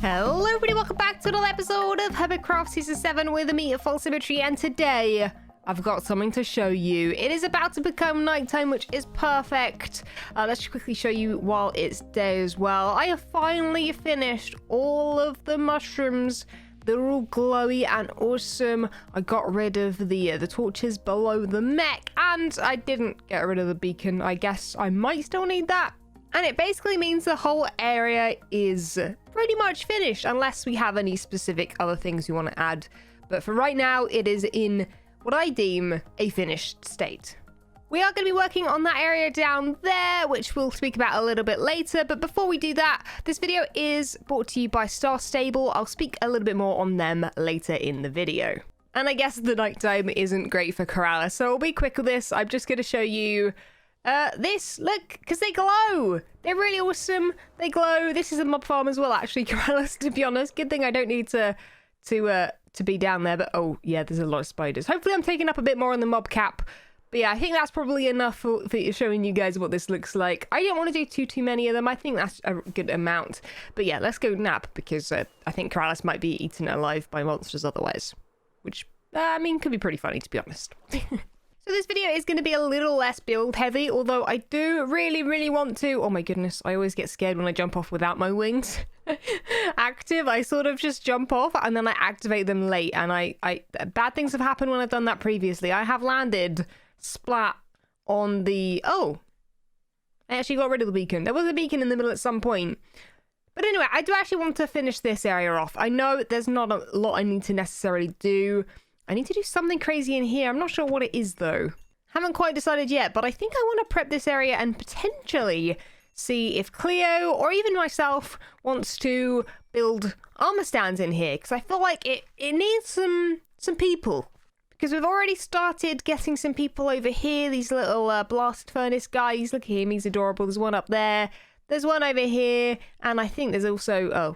Hello everybody, welcome back to another episode of Hermitcraft Season 7 with me at FalseSymmetry, and today I've got something to show you. It is about to become nighttime, which is perfect. Let's just quickly show you while it's day as well. I have finally finished all of the mushrooms. They're all glowy and awesome. I got rid of the torches below the mech, and I didn't get rid of the beacon. I guess I might still need that. And it basically means the whole area is pretty much finished, unless we have any specific other things we want to add. But for right now, it is in what I deem a finished state. We are going to be working on that area down there, which we'll speak about a little bit later. But before we do that, this video is brought to you by Star Stable. I'll speak a little bit more on them later in the video. And I guess the nighttime isn't great for Koralas, so I'll be quick with this. I'm just going to show you this, look, because they glow. They're really awesome. They glow. This is a mob farm as well, actually, Koralas, to be honest. Good thing I don't need to be down there, but oh yeah, there's a lot of spiders. Hopefully I'm taking up a bit more on the mob cap. But yeah, I think that's probably enough for showing you guys what this looks like. I don't want to do too many of them. I think that's a good amount. But yeah, let's go nap, because I think Koralas might be eaten alive by monsters otherwise. Which, I mean, could be pretty funny, to be honest. So this video is going to be a little less build heavy, although I do really want to. Oh my goodness, I always get scared when I jump off without my wings active. I sort of just jump off and then I activate them late, and bad things have happened when I've done that previously. I have landed splat on the... Oh, I actually got rid of the beacon. There was a beacon in the middle at some point. But anyway, I do actually want to finish this area off. I know there's not a lot I need to necessarily do. I need to do something crazy in here. I'm not sure what it is, though. Haven't quite decided yet, but I think I want to prep this area and potentially see if Cleo or even myself wants to build armor stands in here, because I feel like it needs some people. Because we've already started getting some people over here, these little blast furnace guys. Look at him, he's adorable. There's one up there. There's one over here, and I think there's also,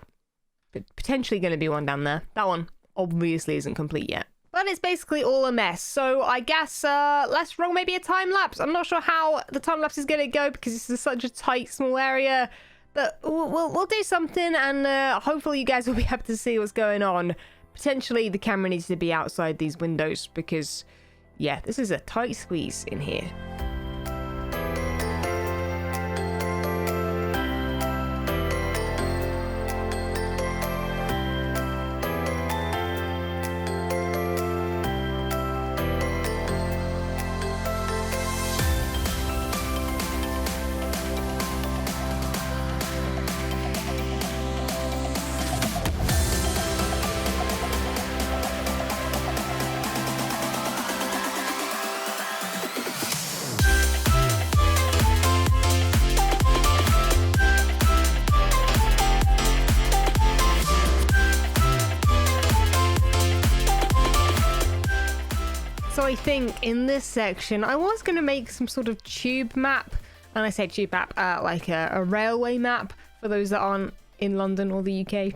potentially going to be one down there. That one obviously isn't complete yet. But it's basically all a mess, so I guess let's roll maybe a time lapse. I'm not sure how the time lapse is going to go because this is such a tight, small area. But we'll do something, and hopefully you guys will be able to see what's going on. Potentially the camera needs to be outside these windows because, yeah, this is a tight squeeze in here. So I think in this section, I was going to make some sort of tube map. And I say tube map, like a railway map for those that aren't in London or the UK.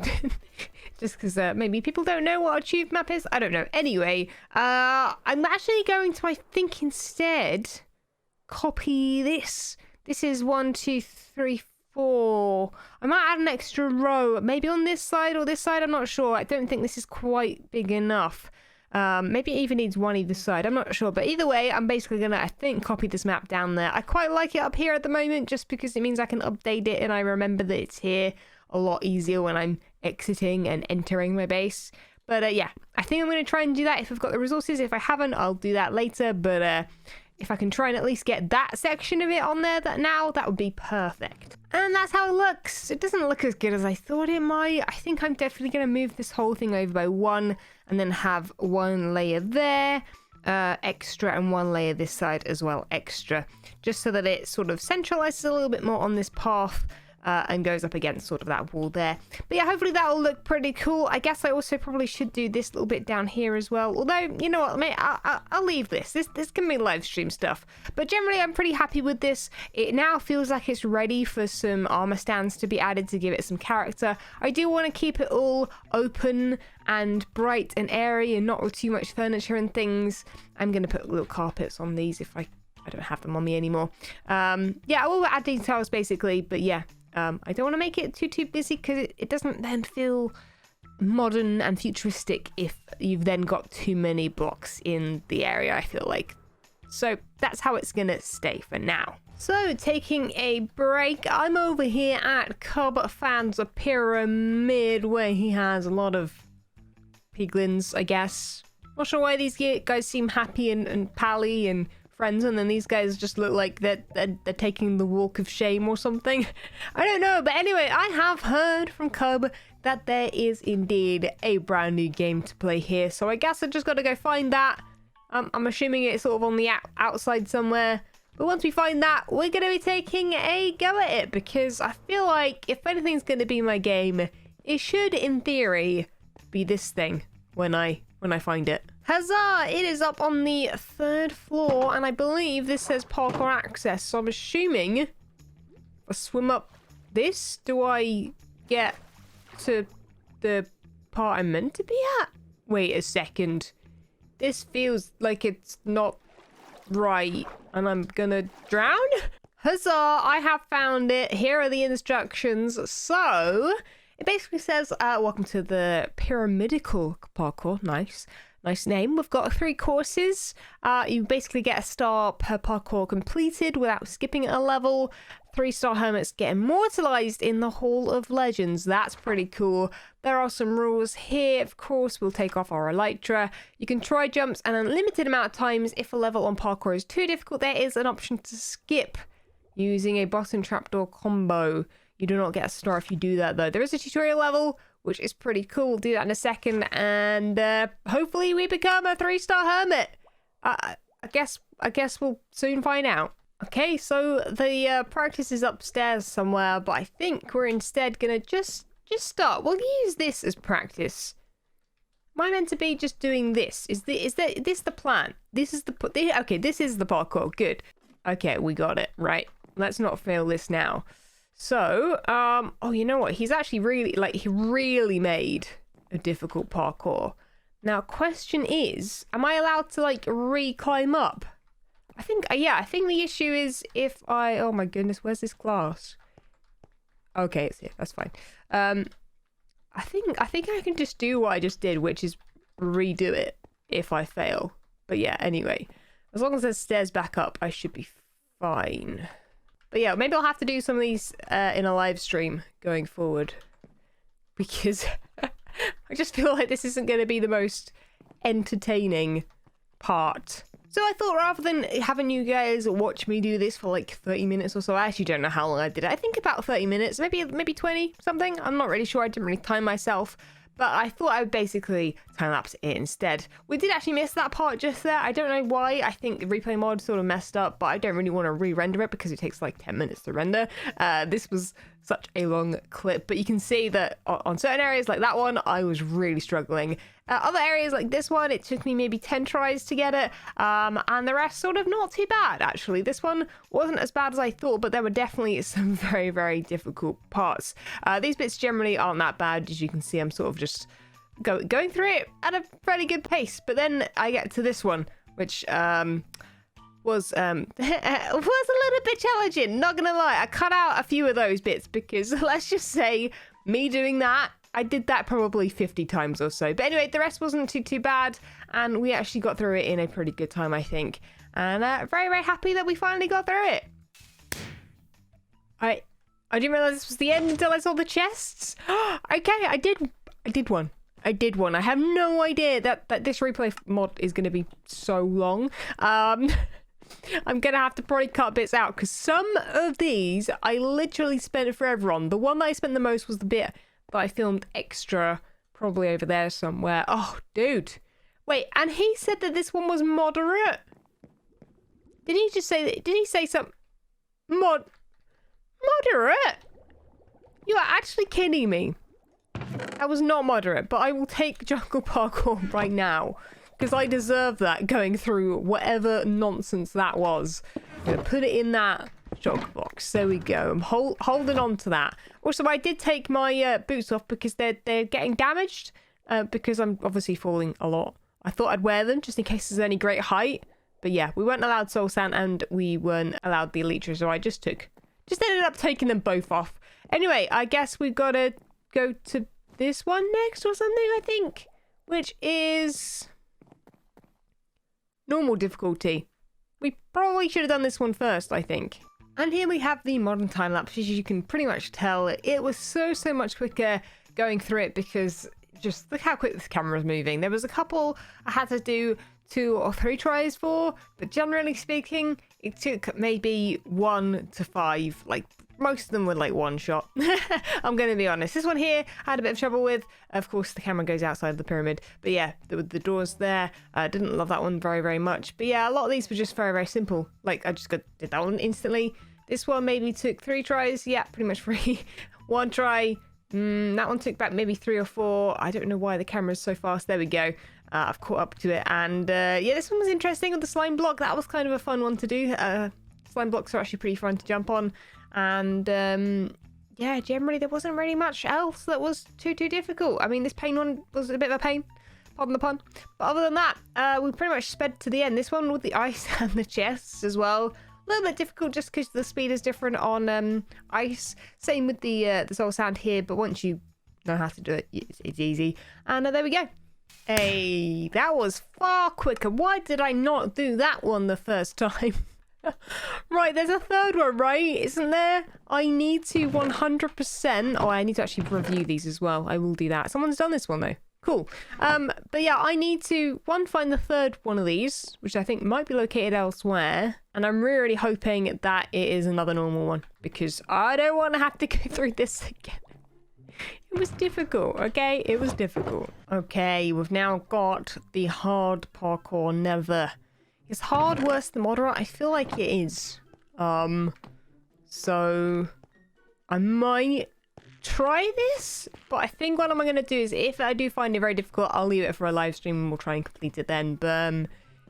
Just because maybe people don't know what a tube map is. I don't know. Anyway, I'm actually going to, I think instead, copy this. This is 1, 2, 3, 4. I might add an extra row, maybe on this side or this side. I'm not sure. I don't think this is quite big enough. Maybe it even needs one either side. I'm not sure. But either way, I'm basically going to, I think, copy this map down there. I quite like it up here at the moment just because it means I can update it and I remember that it's here a lot easier when I'm exiting and entering my base. But yeah, I think I'm going to try and do that if I've got the resources. If I haven't, I'll do that later. But if I can try and at least get that section of it on there that would be perfect. And that's how it looks. It doesn't look as good as I thought it might. I think I'm definitely going to move this whole thing over by 1 and then have 1 layer there, extra, and 1 layer this side as well, extra. Just so that it sort of centralizes a little bit more on this path. And goes up against sort of that wall there. But yeah, hopefully that will look pretty cool. I guess I also probably should do this little bit down here as well. Although, you know what, mate, I'll leave this. This can be live stream stuff. But generally, I'm pretty happy with this. It now feels like it's ready for some armor stands to be added to give it some character. I do want to keep it all open and bright and airy and not with too much furniture and things. I'm going to put little carpets on these if I don't have them on me anymore. Yeah, I will add details basically, but yeah. I don't want to make it too busy because it doesn't then feel modern and futuristic if you've then got too many blocks in the area, I feel like. So that's how it's gonna stay for now. So taking a break, I'm over here at CUBFAN's Pyramid where he has a lot of piglins, I guess. Not sure why these guys seem happy and pally and friends, and then these guys just look like they're taking the walk of shame or something. I don't know, but anyway, I have heard from Cub that there is indeed a brand new game to play here, so I guess I just gotta go find that. I'm assuming it's sort of on the outside somewhere, but once we find that, we're gonna be taking a go at it, because I feel like if anything's gonna be my game, it should, in theory, be this thing when I find it. Huzzah! It is up on the 3rd floor, and I believe this says parkour access, so I'm assuming if I swim up this, do I get to the part I'm meant to be at? Wait a second. This feels like it's not right, and I'm gonna drown? Huzzah! I have found it. Here are the instructions. So, it basically says, welcome to the Pyramidical Parkour. Nice name. We've got 3 courses. You basically get a star per parkour completed without skipping a level. 3-star hermits get immortalized in the Hall of Legends. That's pretty cool. There are some rules here. Of course, we'll take off our elytra. You can try jumps an unlimited amount of times. If a level on parkour is too difficult, there is an option to skip using a button trapdoor combo. You do not get a star if you do that, though. There is a tutorial level, which is pretty cool. We'll do that in a second, and hopefully we become a 3-star hermit. I guess we'll soon find out. Okay, so the practice is upstairs somewhere, but I think we're instead gonna just start. We'll use this as practice. Am I meant to be just doing this? Is this the plan? This is okay, this is the parkour. Good. Okay, we got it. Right. Let's not fail this now. So, oh, you know what? He's actually he really made a difficult parkour. Now, question is, am I allowed to, re-climb up? I think the issue is if oh my goodness, where's this glass? Okay, it's here. That's fine. I think I can just do what I just did, which is redo it if I fail. But yeah, anyway, as long as there's stairs back up, I should be fine. But yeah, maybe I'll have to do some of these in a live stream going forward, because I just feel like this isn't going to be the most entertaining part. So I thought, rather than having you guys watch me do this for like 30 minutes or so, I actually don't know how long I did it. I think about 30 minutes, maybe 20 something. I'm not really sure. I didn't really time myself. But I thought I would basically time-lapse it instead. We did actually miss that part just there. I don't know why. I think the replay mod sort of messed up, but I don't really want to re-render it because it takes like 10 minutes to render. This was such a long clip, but you can see that on certain areas like that one, I was really struggling. Other areas like this one, it took me maybe 10 tries to get it, and the rest sort of not too bad, actually. This one wasn't as bad as I thought, but there were definitely some very, very difficult parts. These bits generally aren't that bad. As you can see, I'm sort of just going through it at a pretty good pace, but then I get to this one, which was a little bit challenging, not gonna lie. I cut out a few of those bits because, let's just say, me doing that, I did that probably 50 times or so. But anyway, the rest wasn't too bad, and we actually got through it in a pretty good time, I think. And very, very happy that we finally got through it. I didn't realize this was the end until I saw the chests. Okay, I did one. I have no idea that this replay mod is going to be so long. I'm going to have to probably cut bits out, because some of these I literally spent forever on. The one that I spent the most was the bit that I filmed extra, probably over there somewhere. Oh, dude. Wait, and he said that this one was moderate. Did he say something? Moderate? You are actually kidding me. That was not moderate, but I will take jungle parkour right now, because I deserve that, going through whatever nonsense that was. I'm going to put it in that jog box. There we go. I'm holding on to that. Also, I did take my boots off because they're getting damaged, because I'm obviously falling a lot. I thought I'd wear them just in case there's any great height. But yeah, we weren't allowed soul sand and we weren't allowed the elytra, so I just ended up taking them both off. Anyway, I guess we've got to go to this one next or something, I think. Which is normal difficulty. We probably should have done this one first, I think. And here we have the modern time lapse. As you can pretty much tell, it was so much quicker going through it because just look how quick this camera is moving. There was a couple I had to do 2 or 3 tries for, but generally speaking, it took maybe 1 to 5. Like, most of them were like one shot. I'm going to be honest. This one here I had a bit of trouble with. Of course, the camera goes outside the pyramid. But yeah, the doors there. I didn't love that one very much. But yeah, a lot of these were just very simple. Like, I just did that one instantly. This one maybe took 3 tries. Yeah, pretty much 3. 1 try. That one took back maybe 3 or 4. I don't know why the camera's so fast. There we go. I've caught up to it. And yeah, this one was interesting with the slime block. That was kind of a fun one to do. Slime blocks are actually pretty fun to jump on. And yeah, generally there wasn't really much else that was too difficult. I mean, this pain one was a bit of a pain, pardon the pun. But other than that, we pretty much sped to the end. This one with the ice and the chests as well. A little bit difficult just because the speed is different on ice. Same with the soul sand here, but once you know how to do it, it's easy. And there we go. Hey, that was far quicker. Why did I not do that one the first time? Right, there's a third one, right? Isn't there? I need to 100%. Oh, I need to actually review these as well. I will do that. Someone's done this one though. Cool. But yeah, I need to find the third one of these, which I think might be located elsewhere. And I'm really hoping that it is another normal one because I don't want to have to go through this again. It was difficult, okay? It was difficult. Okay, we've now got the hard parkour never. Is hard worse than moderate? I feel like it is. So I might try this, but I think what I'm going to do is if I do find it very difficult, I'll leave it for a live stream and we'll try and complete it then. But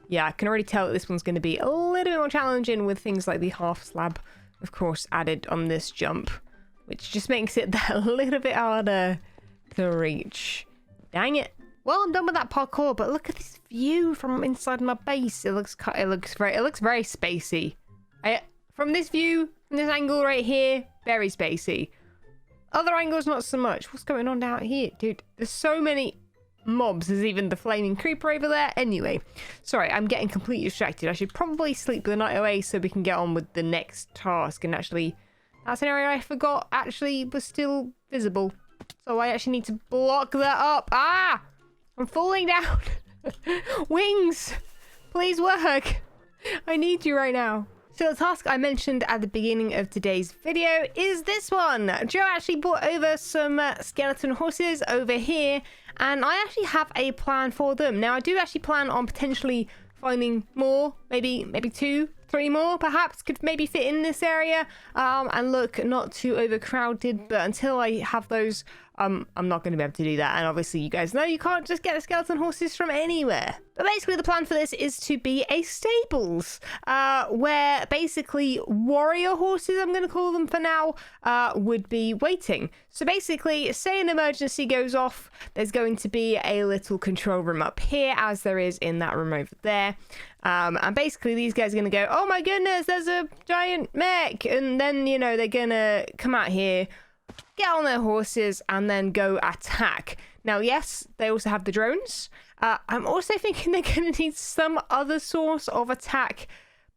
yeah, I can already tell that this one's going to be a little bit more challenging with things like the half slab, of course, added on this jump, which just makes it that a little bit harder to reach. Dang it. Well, I'm done with that parkour, but look at this view from inside my base. It looks very spacey. From this view, from this angle right here, very spacey. Other angles, not so much. What's going on down here, dude? There's so many mobs. There's even the flaming creeper over there. Anyway, sorry, I'm getting completely distracted. I should probably sleep the night away so we can get on with the next task. And actually, that scenario I forgot actually was still visible. So I actually need to block that up. Ah! I'm falling down. Wings, please work. I need you right now. So the task I mentioned at the beginning of today's video is this one. Joe actually brought over some skeleton horses over here, and I actually have a plan for them. Now I do actually plan on potentially finding more, maybe 2, 3 more perhaps could maybe fit in this area, and look not too overcrowded. But until I have those, I'm not going to be able to do that. And obviously you guys know you can't just get the skeleton horses from anywhere. But basically the plan for this is to be a stables, where basically warrior horses, I'm going to call them for now, would be waiting. So basically, say an emergency goes off, there's going to be a little control room up here, as there is in that room over there. And basically these guys are going to go, oh my goodness, there's a giant mech. And then, you know, they're going to come out here, get on their horses, and then go attack. Now, yes, they also have the drones. I'm also thinking they're going to need some other source of attack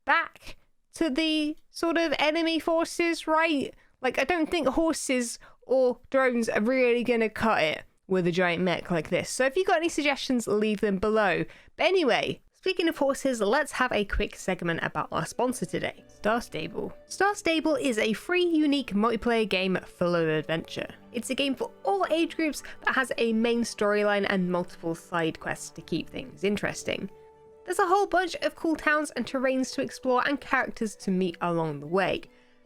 back to the sort of enemy forces, right? Like, I don't think horses or drones are really going to cut it with a giant mech like this. So if you've got any suggestions, leave them below. But anyway, speaking of horses, let's have a quick segment about our sponsor today, Star Stable. Star Stable is a free, unique multiplayer game full of adventure. It's a game for all age groups that has a main storyline and multiple side quests to keep things interesting. There's a whole bunch of cool towns and terrains to explore and characters to meet along the way.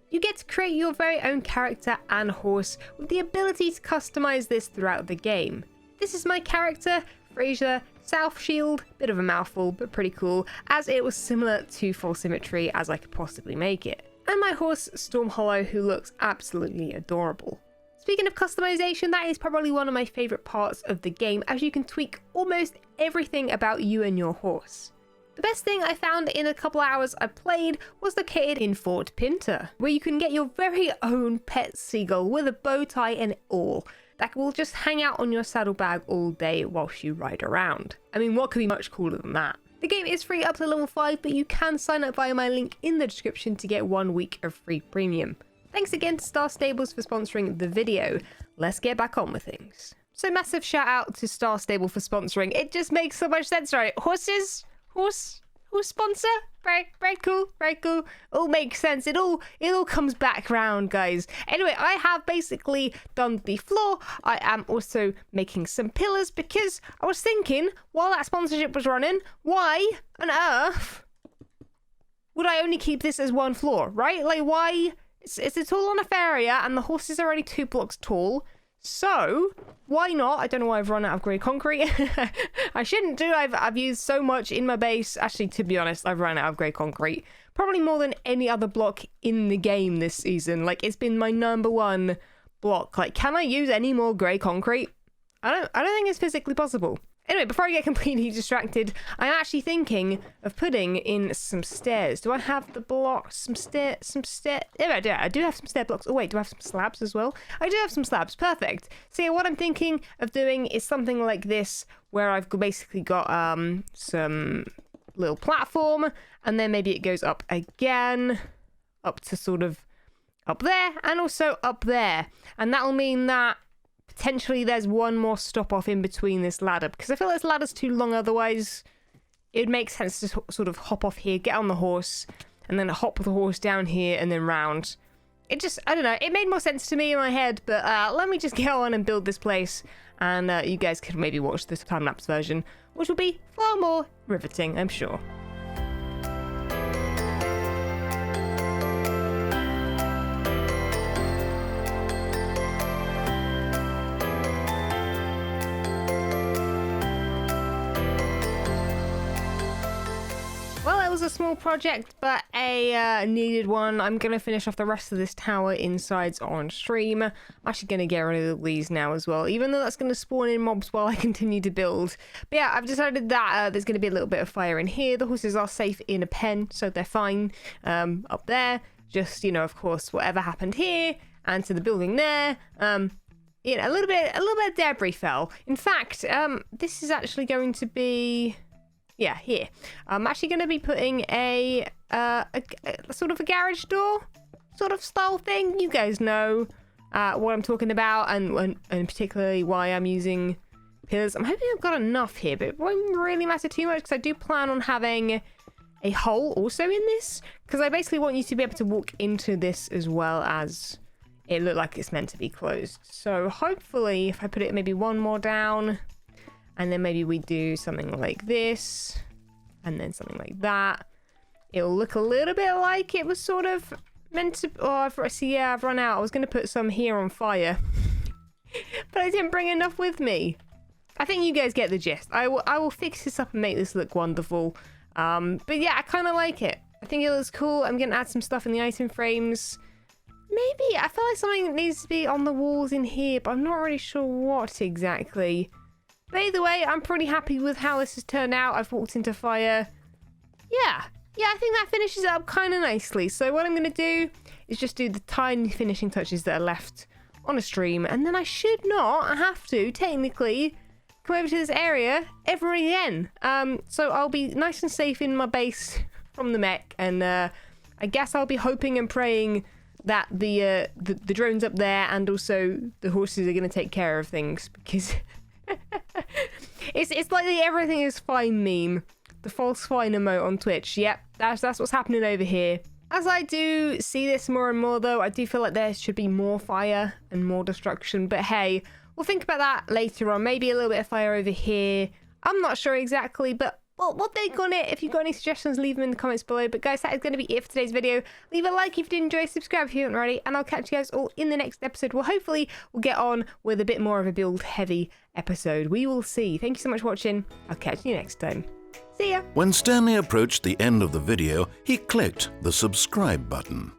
You get to create your very own character and horse with the ability to customize this throughout the game. This is my character, Fraser South Shield, bit of a mouthful but pretty cool, as it was similar to FalseSymmetry as I could possibly make it. And my horse Storm Hollow, who looks absolutely adorable. Speaking of customization, that is probably one of my favourite parts of the game, as you can tweak almost everything about you and your horse. The The best thing I found in a couple hours I played was located in Fort Pinter, where you can get your very own pet seagull with a bow tie and all that will just hang out on your saddlebag all day whilst you ride around. I mean, what could be much cooler than that? The game is free up to level 5, but you can sign up via my link in the description to get 1 week of free premium. Thanks again to Star Stables for sponsoring the video. Let's get back on with things. So massive shout out to Star Stable for sponsoring. It just makes so much sense, right? Horse sponsor? Very cool, very cool. All makes sense. It all comes back round, guys. Anyway, I have basically done the floor. I am also making some pillars because I was thinking while that sponsorship was running, why on earth would I only keep this as 1 floor, right? Like, why? It's a tall enough area and the horses are only 2 blocks tall. So why not? I don't know why I've run out of grey concrete. I shouldn't do. I've used so much in my base. Actually, to be honest, I've run out of grey concrete. Probably more than any other block in the game this season. Like, it's been my #1 block. Like, can I use any more grey concrete? I don't think it's physically possible. Anyway, before I get completely distracted, I'm actually thinking of putting in some stairs. Do I have the blocks? Some stair? Yeah, I do have some stair blocks. Oh wait, do I have some slabs as well? I do have some slabs. Perfect. So yeah, what I'm thinking of doing is something like this, where I've basically got some little platform, and then maybe it goes up again, up to sort of up there, and also up there, and that'll mean that potentially there's 1 more stop off in between this ladder, because I feel like this ladder's too long. Otherwise it would make sense to sort of hop off here, get on the horse, and then hop the horse down here and then round. It just, I don't know, it made more sense to me in my head. But let me just get on and build this place, and you guys could maybe watch this time-lapse version, which will be far more riveting, I'm sure. A small project, but a needed one. I'm gonna finish off the rest of this tower insides on stream. I'm actually gonna get rid of these now as well, even though that's gonna spawn in mobs while I continue to build. But yeah, I've decided that there's gonna be a little bit of fire in here. The horses are safe in a pen, so they're fine. Up there, just, you know, of course, whatever happened here and to the building there, you know, a little bit of debris fell. In fact, this is actually going to be, yeah, here. I'm actually going to be putting a sort of a garage door sort of style thing. You guys know what I'm talking about, and particularly why I'm using pillars. I'm hoping I've got enough here, but it won't really matter too much because I do plan on having a hole also in this, because I basically want you to be able to walk into this as well as it look like it's meant to be closed. So hopefully if I put it maybe 1 more down, and then maybe we do something like this, and then something like that, it'll look a little bit like it was sort of meant to. Oh, I've run out. I was going to put some here on fire, but I didn't bring enough with me. I think you guys get the gist. I will fix this up and make this look wonderful. But yeah, I kind of like it. I think it looks cool. I'm going to add some stuff in the item frames. Maybe, I feel like something needs to be on the walls in here, but I'm not really sure what exactly. But either way, I'm pretty happy with how this has turned out. I've walked into fire. Yeah, I think that finishes it up kind of nicely. So what I'm going to do is just do the tiny finishing touches that are left on a stream, and then I should not have to, technically, come over to this area ever again. So I'll be nice and safe in my base from the mech, and I guess I'll be hoping and praying that the drones up there and also the horses are going to take care of things, because it's like the everything is fine meme, the false fine emote on Twitch. Yep, that's what's happening over here. As I do see this more and more, though, I do feel like there should be more fire and more destruction. But hey, we'll think about that later on. Maybe a little bit of fire over here. I'm not sure exactly, but well, what think on it? If you've got any suggestions, leave them in the comments below. But guys, that is going to be it for today's video. Leave a like if you did enjoy, subscribe if you haven't already, and I'll catch you guys all in the next episode. Well, hopefully we'll get on with a bit more of a build-heavy episode. We will see. Thank you so much for watching. I'll catch you next time. See ya! When Stanley approached the end of the video, he clicked the subscribe button.